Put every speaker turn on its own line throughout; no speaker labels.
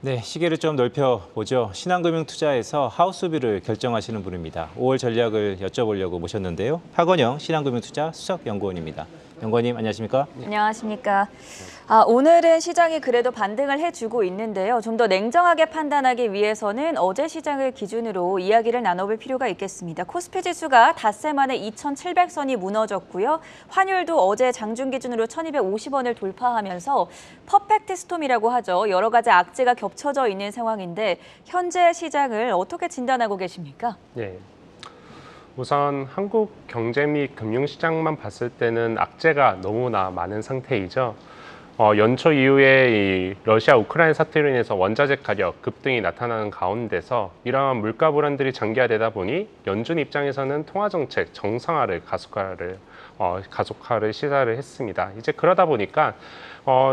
네, 시계를 좀 넓혀보죠. 신한금융투자에서 하우스뷰를 결정하시는 분입니다. 5월 전략을 여쭤보려고 모셨는데요. 박원영 신한금융투자 수석연구원입니다. 연구원님 안녕하십니까?
안녕하십니까. 오늘은 시장이 그래도 반등을 해주고 있는데요. 좀 더 냉정하게 판단하기 위해서는 어제 시장을 기준으로 이야기를 나눠볼 필요가 있겠습니다. 코스피 지수가 닷새 만에 2,700선이 무너졌고요. 환율도 어제 장중 기준으로 1,250원을 돌파하면서 퍼펙트 스톰이라고 하죠. 여러 가지 악재가 겹쳐져 있는 상황인데 현재 시장을 어떻게 진단하고 계십니까?
네. 우선 한국 경제 및 금융시장만 봤을 때는 악재가 너무나 많은 상태이죠. 연초 이후에 이 러시아 우크라이나 사태로 인해서 원자재 가격 급등이 나타나는 가운데서 이러한 물가 불안들이 장기화되다 보니 연준 입장에서는 통화정책 정상화를 가속화를 시사를 했습니다. 이제 그러다 보니까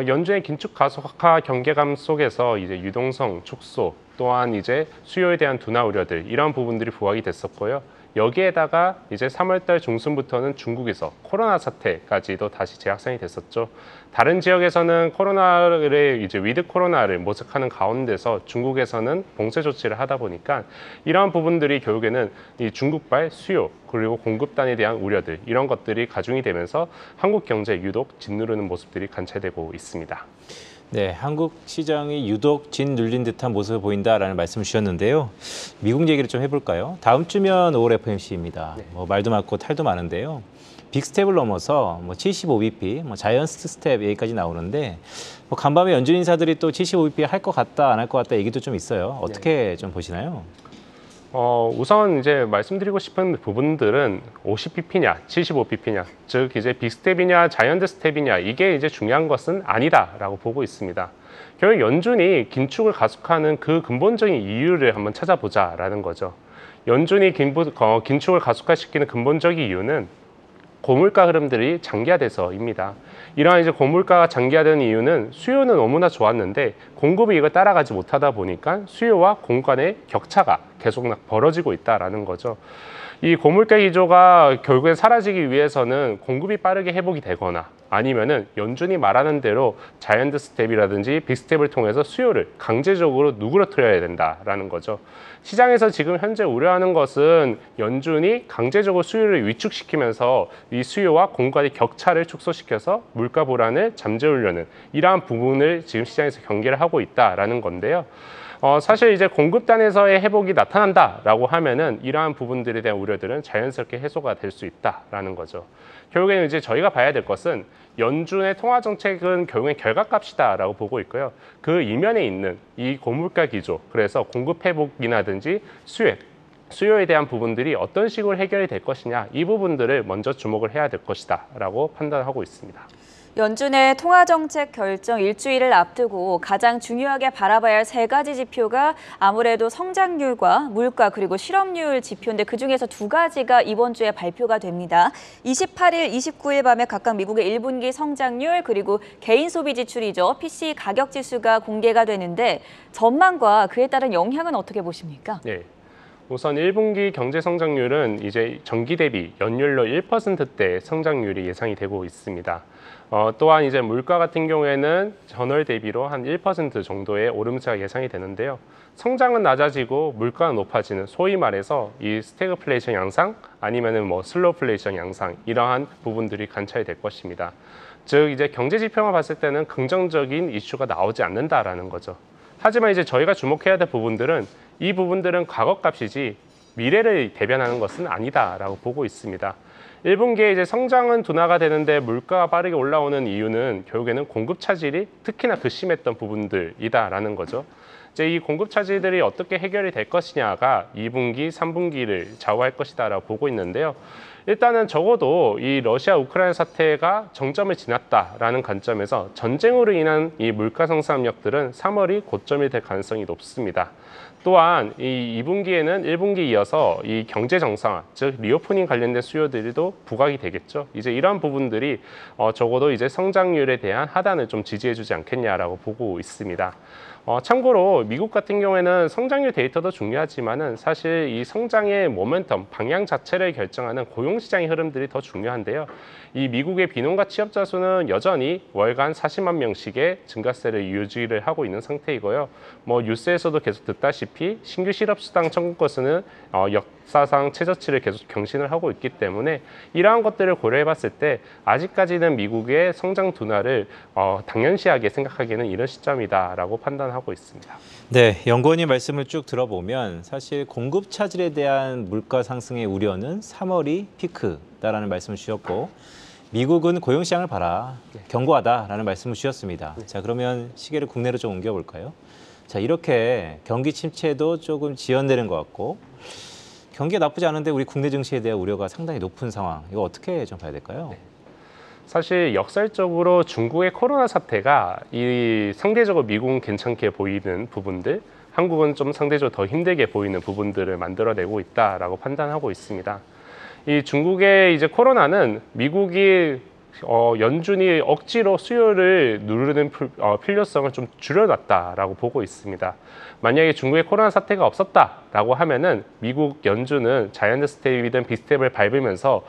연준의 긴축 가속화 경계감 속에서 이제 유동성 축소 또한 이제 수요에 대한 둔화 우려들 이런 부분들이 부각이 됐었고요. 여기에다가 이제 3월달 중순부터는 중국에서 코로나 사태까지도 다시 재확산이 됐었죠. 다른 지역에서는 코로나를 이제 위드 코로나를 모색하는 가운데서 중국에서는 봉쇄 조치를 하다 보니까 이러한 부분들이 결국에는 이 중국발 수요 그리고 공급단에 대한 우려들 이런 것들이 가중이 되면서 한국 경제에 유독 짓누르는 모습들이 관찰되고 있습니다.
네, 한국 시장이 유독 짓눌린 듯한 모습을 보인다라는 말씀을 주셨는데요. 미국 얘기를 좀 해볼까요? 다음 주면 5월 FOMC입니다.
네.
말도 많고 탈도 많은데요. 빅스텝을 넘어서 75bp, 자이언트 스텝 얘기까지 나오는데 간밤에 연준 인사들이 또 75bp 할 것 같다, 안 할 것 같다 얘기도 좀 있어요. 어떻게 좀 보시나요?
우선 이제 말씀드리고 싶은 부분들은 50pp냐, 75pp냐, 즉 이제 빅스텝이냐, 자이언트 스텝이냐 이게 이제 중요한 것은 아니다라고 보고 있습니다. 결국 연준이 긴축을 가속하는 그 근본적인 이유를 한번 찾아보자라는 거죠. 연준이 긴축을 가속화시키는 근본적인 이유는 고물가 흐름들이 장기화돼서입니다. 이러한 이제 고물가가 장기화되는 이유는 수요는 너무나 좋았는데 공급이 이걸 따라가지 못하다 보니까 수요와 공급 간의 격차가 계속 벌어지고 있다라는 거죠. 이 고물가 기조가 결국엔 사라지기 위해서는 공급이 빠르게 회복이 되거나 아니면은 연준이 말하는 대로 자이언트 스텝이라든지 빅스텝을 통해서 수요를 강제적으로 누그러뜨려야 된다라는 거죠. 시장에서 지금 현재 우려하는 것은 연준이 강제적으로 수요를 위축시키면서 이 수요와 공급의 격차를 축소시켜서 물가 불안을 잠재우려는 이러한 부분을 지금 시장에서 경계를 하고 있다라는 건데요. 사실 이제 공급단에서의 회복이 나타난다라고 하면은 이러한 부분들에 대한 우려들은 자연스럽게 해소가 될 수 있다라는 거죠. 결국에는 이제 저희가 봐야 될 것은 연준의 통화 정책은 결국엔 결과값이다라고 보고 있고요. 그 이면에 있는 이 고물가 기조, 그래서 공급 회복이라든지 수요에 대한 부분들이 어떤 식으로 해결이 될 것이냐 이 부분들을 먼저 주목을 해야 될 것이다라고 판단하고 있습니다.
연준의 통화정책 결정 일주일을 앞두고 가장 중요하게 바라봐야 할 세 가지 지표가 아무래도 성장률과 물가 그리고 실업률 지표인데 그중에서 두 가지가 이번 주에 발표가 됩니다. 28일, 29일 밤에 각각 미국의 1분기 성장률 그리고 개인 소비 지출이죠. PCE 가격 지수가 공개가 되는데 전망과 그에 따른 영향은 어떻게 보십니까?
네. 우선 1분기 경제 성장률은 이제 전기 대비 연율로 1%대 성장률이 예상이 되고 있습니다. 또한 이제 물가 같은 경우에는 전월 대비로 한 1% 정도의 오름세가 예상이 되는데요. 성장은 낮아지고 물가는 높아지는 소위 말해서 이 스태그플레이션 양상 아니면은 슬로플레이션 양상 이러한 부분들이 관찰이 될 것입니다. 즉 이제 경제 지표만 봤을 때는 긍정적인 이슈가 나오지 않는다라는 거죠. 하지만 이제 저희가 주목해야 될 부분들은 이 부분들은 과거값이지 미래를 대변하는 것은 아니다라고 보고 있습니다. 1분기에 이제 성장은 둔화가 되는데 물가가 빠르게 올라오는 이유는 결국에는 공급 차질이 특히나 극심했던 부분들이다라는 거죠. 이제 이 공급 차질들이 어떻게 해결이 될 것이냐가 2분기, 3분기를 좌우할 것이다라고 보고 있는데요. 일단은 적어도 이 러시아 우크라이나 사태가 정점을 지났다라는 관점에서 전쟁으로 인한 이 물가 상승 압력들은 3월이 고점이 될 가능성이 높습니다. 또한 이 2분기에는 1분기 이어서 이 경제 정상화, 즉 리오프닝 관련된 수요들도 부각이 되겠죠. 이제 이러한 부분들이 적어도 이제 성장률에 대한 하단을 좀 지지해주지 않겠냐라고 보고 있습니다. 참고로 미국 같은 경우에는 성장률 데이터도 중요하지만은 사실 이 성장의 모멘텀, 방향 자체를 결정하는 고용시장의 흐름들이 더 중요한데요. 이 미국의 비농가 취업자 수는 여전히 월간 40만 명씩의 증가세를 유지를 하고 있는 상태이고요. 뭐 뉴스에서도 계속 듣다시피 신규 실업수당 청구 건수는 역사상 최저치를 계속 경신을 하고 있기 때문에 이러한 것들을 고려해봤을 때 아직까지는 미국의 성장 둔화를 당연시하게 생각하기에는 이런 시점이다라고 판단하고 있습니다.
네, 연구원님 말씀을 쭉 들어보면 사실 공급 차질에 대한 물가 상승의 우려는 3월이 피크다라는 말씀을 주셨고 미국은 고용시장을 봐라, 견고하다라는 말씀을 주셨습니다. 자, 그러면 시계를 국내로 좀 옮겨볼까요? 자, 이렇게 경기 침체도 조금 지연되는 것 같고 경기가 나쁘지 않은데 우리 국내 증시에 대한 우려가 상당히 높은 상황. 이거 어떻게 좀 봐야 될까요?
네. 사실 역설적으로 중국의 코로나 사태가 이 상대적으로 미국은 괜찮게 보이는 부분들, 한국은 좀 상대적으로 더 힘들게 보이는 부분들을 만들어내고 있다라고 판단하고 있습니다. 이 중국의 이제 코로나는 미국이 연준이 억지로 수요를 누르는 필요성을 좀 줄여놨다라고 보고 있습니다. 만약에 중국의 코로나 사태가 없었다라고 하면은 미국 연준은 자이언트 스텝이든 빅스텝을 밟으면서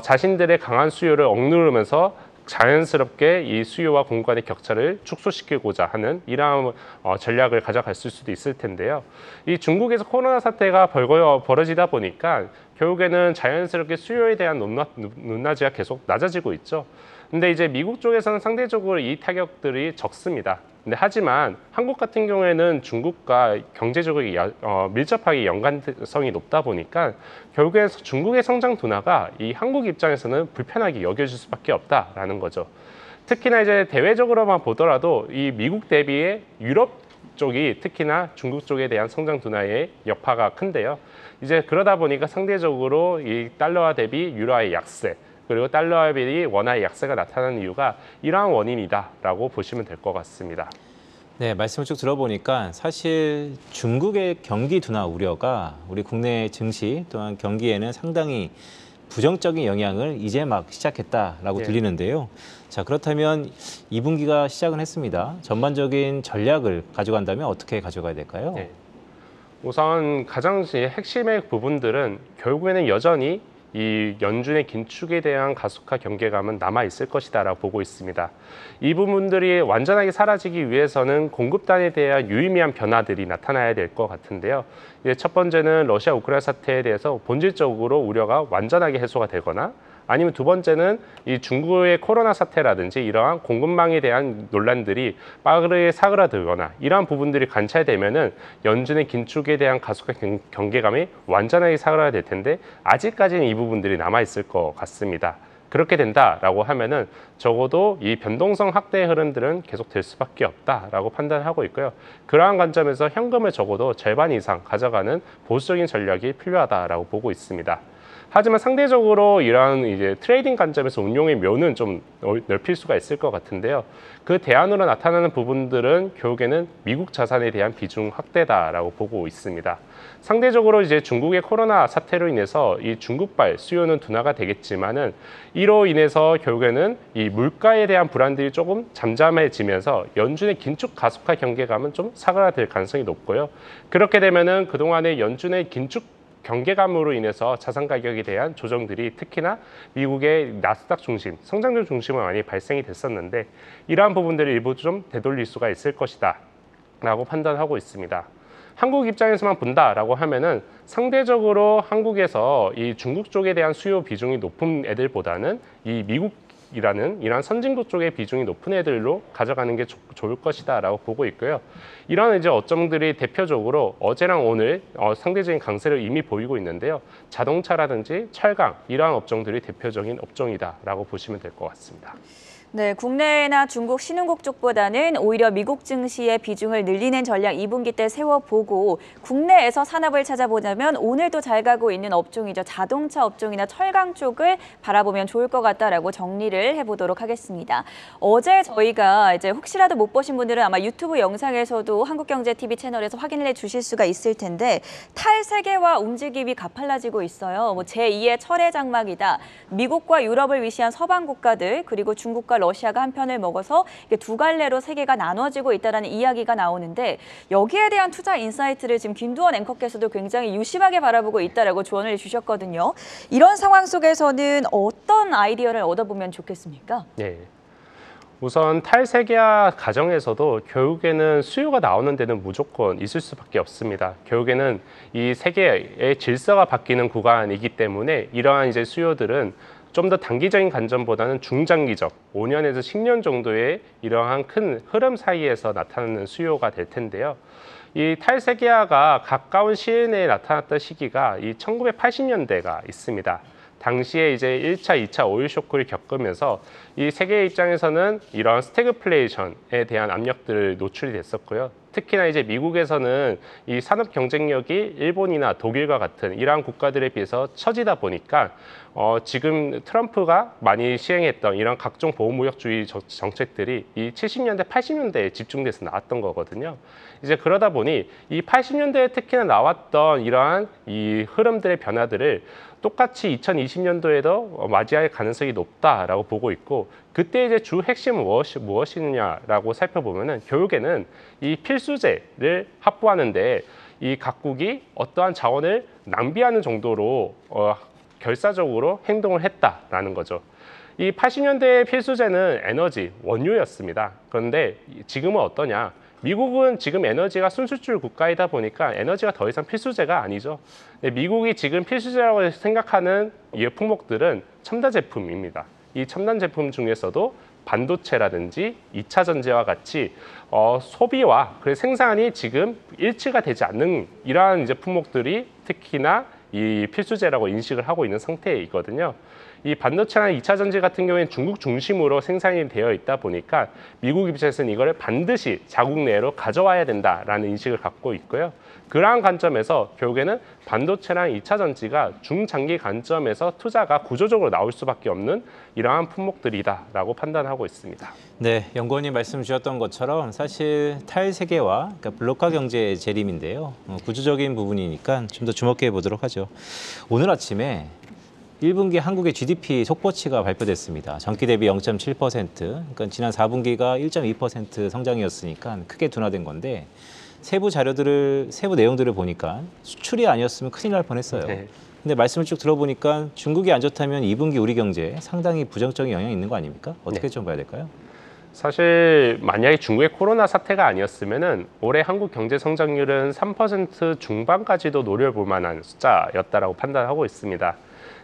자신들의 강한 수요를 억누르면서 자연스럽게 이 수요와 공급 간의 격차를 축소시키고자 하는 이러한 전략을 가져갈 수도 있을 텐데요. 이 중국에서 코로나 사태가 벌어지다 보니까 결국에는 자연스럽게 수요에 대한 높낮이가 계속 낮아지고 있죠. 근데 이제 미국 쪽에서는 상대적으로 이 타격들이 적습니다. 근데 하지만 한국 같은 경우에는 중국과 경제적으로 밀접하게 연관성이 높다 보니까 결국에 중국의 성장 둔화가 이 한국 입장에서는 불편하게 여겨질 수밖에 없다라는 거죠. 특히나 이제 대외적으로만 보더라도 이 미국 대비의 유럽 쪽이 특히나 중국 쪽에 대한 성장 둔화의 여파가 큰데요. 이제 그러다 보니까 상대적으로 이 달러화 대비 유로화의 약세, 그리고 달러화 대비 원화의 약세가 나타나는 이유가 이러한 원인이다라고 보시면 될 것 같습니다.
네, 말씀을 쭉 들어보니까 사실 중국의 경기 둔화 우려가 우리 국내 증시 또한 경기에는 상당히 부정적인 영향을 이제 막 시작했다라고 들리는데요. 자, 그렇다면 2분기가 시작은 했습니다. 전반적인 전략을 가져간다면 어떻게 가져가야 될까요?
네. 우선 가장 핵심의 부분들은 결국에는 여전히 이 연준의 긴축에 대한 가속화 경계감은 남아 있을 것이다라고 보고 있습니다. 이 부분들이 완전하게 사라지기 위해서는 공급단에 대한 유의미한 변화들이 나타나야 될 것 같은데요. 이제 첫 번째는 러시아 우크라이나 사태에 대해서 본질적으로 우려가 완전하게 해소가 되거나 아니면 두 번째는 이 중국의 코로나 사태라든지 이러한 공급망에 대한 논란들이 빠르게 사그라들거나 이러한 부분들이 관찰되면은 연준의 긴축에 대한 가속화 경계감이 완전하게 사그라들 텐데 아직까지는 이 부분들이 남아 있을 것 같습니다. 그렇게 된다라고 하면은 적어도 이 변동성 확대의 흐름들은 계속될 수밖에 없다라고 판단하고 있고요. 그러한 관점에서 현금을 적어도 절반 이상 가져가는 보수적인 전략이 필요하다라고 보고 있습니다. 하지만 상대적으로 이러한 이제 트레이딩 관점에서 운용의 묘는 좀 넓힐 수가 있을 것 같은데요. 그 대안으로 나타나는 부분들은 결국에는 미국 자산에 대한 비중 확대다라고 보고 있습니다. 상대적으로 이제 중국의 코로나 사태로 인해서 이 중국발 수요는 둔화가 되겠지만은 이로 인해서 결국에는 이 물가에 대한 불안들이 조금 잠잠해지면서 연준의 긴축 가속화 경계감은 좀 사그라들 가능성이 높고요. 그렇게 되면은 그동안의 연준의 긴축 경계감으로 인해서 자산 가격에 대한 조정들이 특히나 미국의 나스닥 중심, 성장률 중심으로 많이 발생이 됐었는데 이러한 부분들을 일부 좀 되돌릴 수가 있을 것이다 라고 판단하고 있습니다. 한국 입장에서만 본다라고 하면은 상대적으로 한국에서 이 중국 쪽에 대한 수요 비중이 높은 애들보다는 이 미국이라는 이러한 선진국 쪽의 비중이 높은 애들로 가져가는 게 좋을 것이다라고 보고 있고요. 이런 이제 업종들이 대표적으로 어제랑 오늘 상대적인 강세를 이미 보이고 있는데요. 자동차라든지 철강 이러한 업종들이 대표적인 업종이다라고 보시면 될 것 같습니다.
네, 국내나 중국 신흥국 쪽보다는 오히려 미국 증시의 비중을 늘리는 전략 2분기 때 세워보고 국내에서 산업을 찾아보자면 오늘도 잘 가고 있는 업종이죠. 자동차 업종이나 철강 쪽을 바라보면 좋을 것 같다라고 정리를 해보도록 하겠습니다. 어제 저희가 이제 혹시라도 못 보신 분들은 아마 유튜브 영상에서도 한국경제TV 채널에서 확인을 해주실 수가 있을 텐데 탈세계화 움직임이 가팔라지고 있어요. 뭐 제2의 철의 장막이다. 미국과 유럽을 위시한 서방 국가들 그리고 중국과 러시아가 한 편을 먹어서 두 갈래로 세계가 나눠지고 있다는 이야기가 나오는데 여기에 대한 투자 인사이트를 지금 김두원 앵커께서도 굉장히 유심하게 바라보고 있다라고 조언을 주셨거든요. 이런 상황 속에서는 어떤 아이디어를 얻어보면 좋겠습니까?
네. 우선 탈세계화 과정에서도 결국에는 수요가 나오는 데는 무조건 있을 수밖에 없습니다. 결국에는 이 세계의 질서가 바뀌는 구간이기 때문에 이러한 이제 수요들은 좀 더 단기적인 관점보다는 중장기적 5년에서 10년 정도의 이러한 큰 흐름 사이에서 나타나는 수요가 될 텐데요. 이 탈세계화가 가까운 시일 내에 나타났던 시기가 이 1980년대가 있습니다. 당시에 이제 1차, 2차 오일 쇼크를 겪으면서 이 세계 입장에서는 이런 스태그플레이션에 대한 압력들을 노출이 됐었고요. 특히나 이제 미국에서는 이 산업 경쟁력이 일본이나 독일과 같은 이러한 국가들에 비해서 처지다 보니까 지금 트럼프가 많이 시행했던 이런 각종 보호무역주의 정책들이 이 70년대, 80년대에 집중돼서 나왔던 거거든요. 이제 그러다 보니 이 80년대에 특히나 나왔던 이러한 이 흐름들의 변화들을 똑같이 2020년도에도 맞이할 가능성이 높다라고 보고 있고 그때 이제 주 핵심은 무엇이냐라고 살펴보면은 결국에는 이 필수재를 확보하는데 이 각국이 어떠한 자원을 낭비하는 정도로 결사적으로 행동을 했다라는 거죠. 이 80년대의 필수재는 에너지, 원유였습니다. 그런데 지금은 어떠냐? 미국은 지금 에너지가 순수출 국가이다 보니까 에너지가 더 이상 필수재가 아니죠. 미국이 지금 필수재라고 생각하는 이 품목들은 첨단 제품입니다. 이 첨단 제품 중에서도 반도체라든지 2차 전지와 같이 소비와 생산이 지금 일치가 되지 않는 이러한 이제 품목들이 특히나 이 필수재라고 인식을 하고 있는 상태이거든요. 이 반도체나 2차 전지 같은 경우에는 중국 중심으로 생산이 되어 있다 보니까 미국 입장에서는 이거를 반드시 자국 내로 가져와야 된다라는 인식을 갖고 있고요. 그러한 관점에서 결국에는 반도체랑 2차 전지가 중장기 관점에서 투자가 구조적으로 나올 수밖에 없는 이러한 품목들이다라고 판단하고 있습니다.
네, 연구원님 말씀 주셨던 것처럼 사실 탈세계화, 그러니까 블록화 경제의 재림인데요. 구조적인 부분이니까 좀 더 주목해 보도록 하죠. 오늘 아침에 1분기 한국의 GDP 속보치가 발표됐습니다. 전기 대비 0.7%, 그러니까 지난 4분기가 1.2% 성장이었으니까 크게 둔화된 건데 세부 내용들을 보니까 수출이 아니었으면 큰일 날 뻔했어요.
네.
근데 말씀을 쭉 들어보니까 중국이 안 좋다면 2분기 우리 경제에 상당히 부정적인 영향이 있는 거 아닙니까? 어떻게 좀 봐야 될까요?
사실 만약에 중국의 코로나 사태가 아니었으면은 올해 한국 경제 성장률은 3% 중반까지도 노려볼 만한 숫자였다라고 판단하고 있습니다.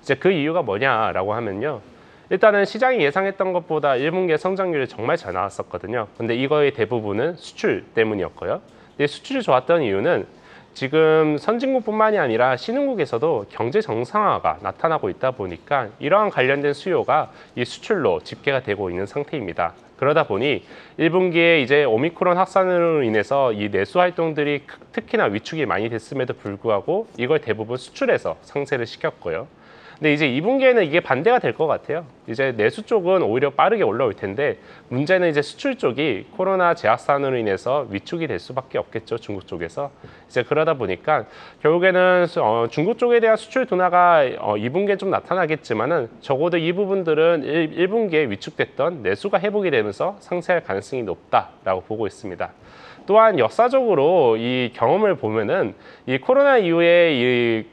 이제 그 이유가 뭐냐라고 하면요. 일단은 시장이 예상했던 것보다 1분기의 성장률이 정말 잘 나왔었거든요. 근데 이거의 대부분은 수출 때문이었고요. 근데 수출이 좋았던 이유는 지금 선진국뿐만이 아니라 신흥국에서도 경제 정상화가 나타나고 있다 보니까 이러한 관련된 수요가 이 수출로 집계가 되고 있는 상태입니다. 그러다 보니 1분기에 이제 오미크론 확산으로 인해서 이 내수 활동들이 특히나 위축이 많이 됐음에도 불구하고 이걸 대부분 수출에서 상쇄를 시켰고요. 근데 이제 2분기에는 이게 반대가 될 것 같아요. 이제 내수 쪽은 오히려 빠르게 올라올 텐데 문제는 이제 수출 쪽이 코로나 재확산으로 인해서 위축이 될 수밖에 없겠죠. 중국 쪽에서. 이제 그러다 보니까 결국에는 중국 쪽에 대한 수출 둔화가 2분기에 좀 나타나겠지만은 적어도 이 부분들은 1분기에 위축됐던 내수가 회복이 되면서 상쇄할 가능성이 높다라고 보고 있습니다. 또한 역사적으로 이 경험을 보면은 이 코로나 이후에 이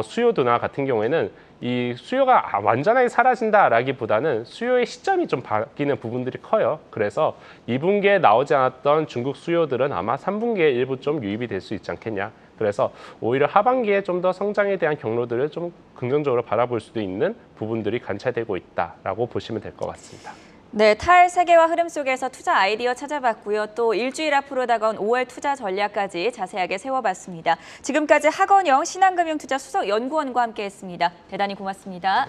수요 둔화 같은 경우에는 이 수요가 완전하게 사라진다라기보다는 수요의 시점이 좀 바뀌는 부분들이 커요. 그래서 2분기에 나오지 않았던 중국 수요들은 아마 3분기에 일부 좀 유입이 될 수 있지 않겠냐. 그래서 오히려 하반기에 좀 더 성장에 대한 경로들을 좀 긍정적으로 바라볼 수도 있는 부분들이 관찰되고 있다라고 보시면 될 것 같습니다.
네, 탈세계화 흐름 속에서 투자 아이디어 찾아봤고요. 또 일주일 앞으로 다가온 5월 투자 전략까지 자세하게 세워봤습니다. 지금까지 하건영 신한금융투자 수석연구원과 함께했습니다. 대단히 고맙습니다.